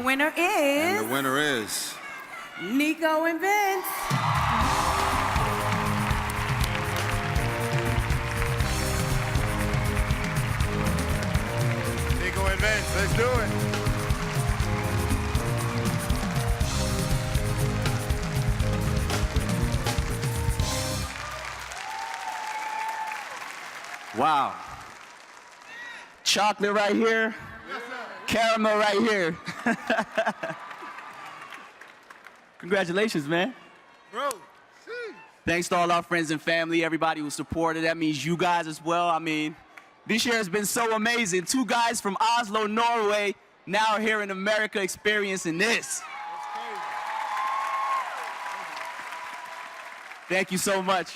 winner is... And the winner is... Nico and Vince. Nico and Vince, let's do it. Wow. Chocolate right here. Caramel right here. Congratulations, man. Bro, Thanks to all our friends and family, everybody who supported. That means you guys as well. I mean, this year has been so amazing. 2 guys from Oslo, Norway, now here in America experiencing this. Thank you so much.